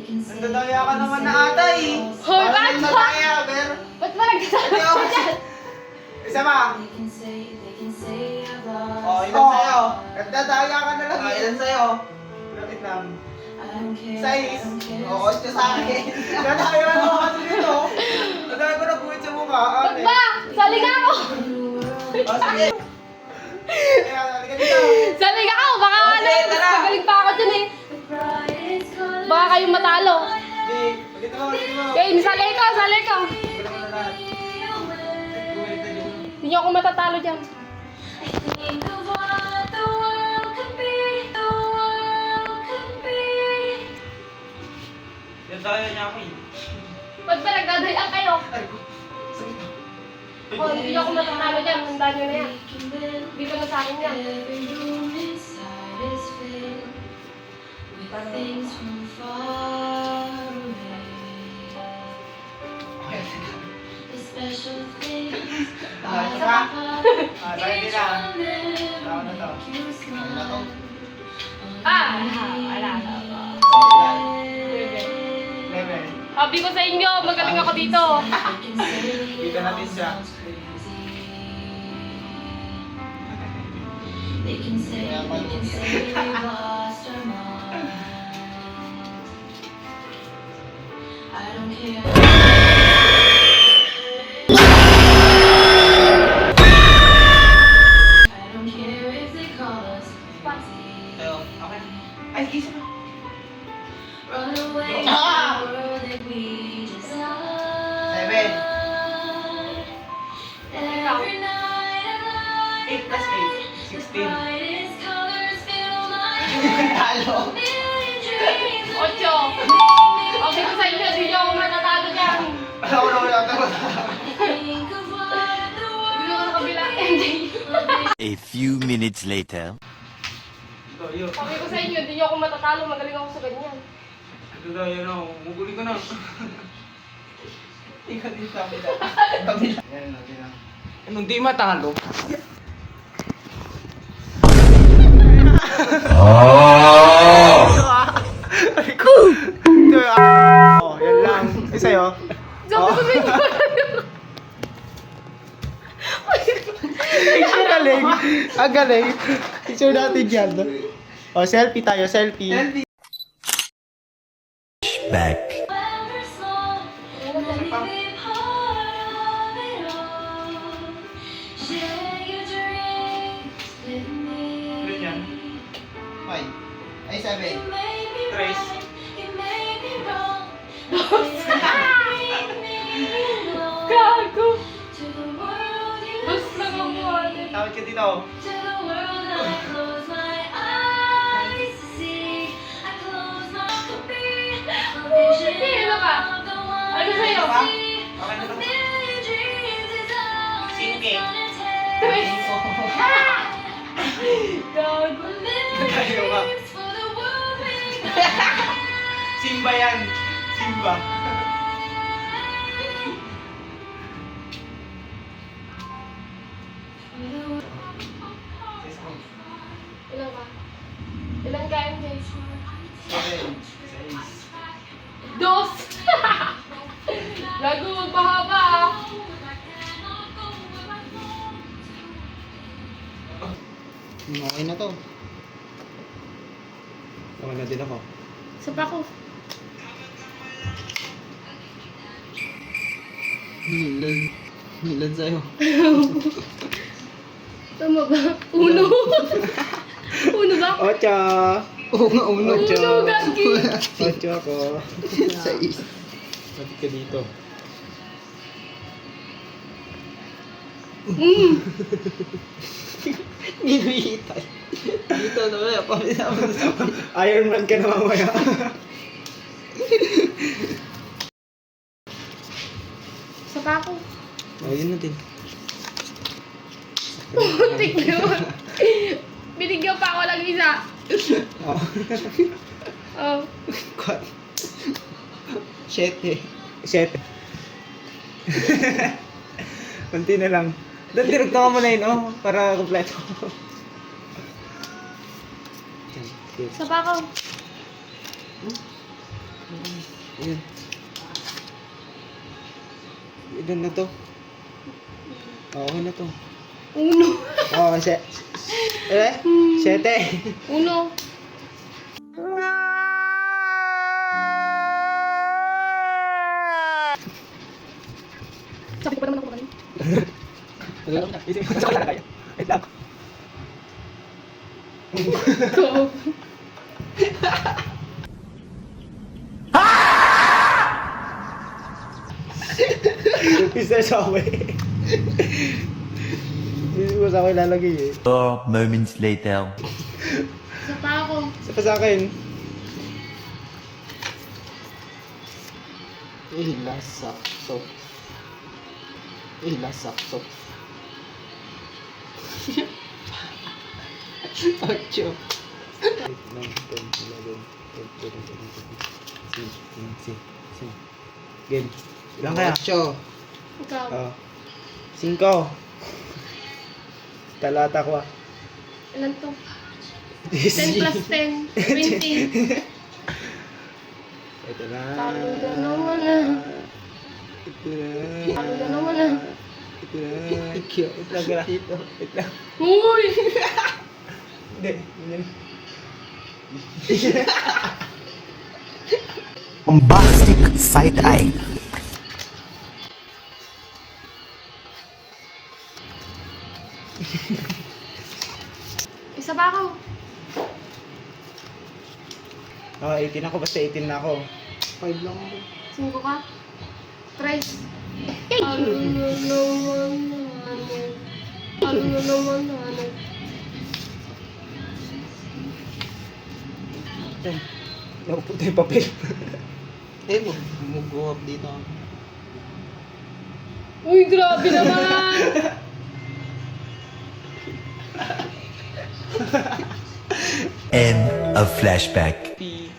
Nandadaya ka naman na ata eh. Hoy, Parang bakit ba? nandadaya, Ber. Ba't ba nagsasabi ko dyan? Isa pa. Oh, ilan sa'yo? Nagdadaya ka na lang. Ilan sa'yo? Lapit lang. 6. Oo, 8 sa akin. Nadaya na ako kasi dito. Nadaya ko na buwit sa mukha. Ba't ba? Saling ako! Oh, sige. Kaya, halika dito. Saling ako! Baka ano, tara. magaling pa ako dyan eh. Baka kayong matalo. Sige, ulit mo, ulit mo. Okay, salay ko, salay ko. Ulit mo na lahat. Buwit na dito. Hindi niyo ako matatalo dyan. Yan tayo niya ako eh. Ba't ba nagdadayaan kayo? Ay, sakit. Oh, hindi niyo ako matatalo dyan. Handaan niyo na yan. Dito na sa akin yan. Ah, ito pa. Ah, sakit din lang. Tao na to. Ano na to? Wala. Level. Sabi ko sa inyo, magaling ako dito. Kita natin siya. Tayo, okay. Ay, isa pa. Ah! 7. Ikaw. 8 plus 8. 16. Talo. 8. Sabi ko sa inyo, hindi niyo ako matatalo dyan. Ako na wala ako. Dito ko sa kabila. MJ. A few minutes later. Ito, yun. Sabi ko sa inyo, hindi niyo ako matatalo. Magaling ako sa ganyan. Ito daw, yun o. Muguli ka na. Ikaw din sa kabila. Kabila. Yan, lagi lang. Anong di matalo? Oh, yan lang. Isa yun. Sabi ko sa inyo. Ang galing. Ang galing. Picture natin yan. Oh, selfie tayo, selfie. Back. Ilan yan? 5. Ay, 7. Trace. Gago. Bus lang ako. Tawad ka dito. Sige, ano ka? Ano sa'yo? Okay na to. Sige. Gago. Tayo ka. Simba yan. Simba. Ilan ka? Ilan ka, MJ? 7. 6. Dos! Gago, magpahaba ah. Okay na to. Okay na din ako. Sa pa ko. Ilan sa'yo? Tama ba? Uno. Uno ba? 8. Oo nga, uno. Uno, gagi. 8 ako. 6. Sabi ka dito. Ginuhitan. Dito na wala. Iron Man ka na mamaya. Sa pa ko. Oh, yun natin. Putik yun. Binigyan pa ako lang isa. Oh. Oh. 7. 7. Kunti na lang. Doon direct ka mo na yun, oh, para kompleto. Sa pa ko. Ayan. Ilan na to? Okay na to. Uno. Oo, sete. Uno. Sabi ko pa naman ako magaling. Isip ko sa kaya. Wait lang. Go. Pista sa akin. Hindi ko sa akin lalagay eh. 4 moments later. Isa pa ako. Isa pa sa akin. Sakto. Sakto. 8. 9, 10, 11, 12, 13, 14, 15, 16, 17. Game. Ilan kaya? 8. Ikaw. 5. Talata ko ah. Ilan to? 10 plus 10. 20. Ito na. Talo na naman ah. Ito na. Talo na naman ah. Ito na. Wait lang ka. Wait lang. Uy! Hindi. Ganyan. Bombastic side eye. Isa pa ako. 18 ako. Basta 18 na ako. 5 lang ako. 5 ka. 3. Ano na naman ano? Ano na naman ano? Napupunta yung papel. Mo. Mag-go up dito. Uy, grabe naman! End of flashback. P.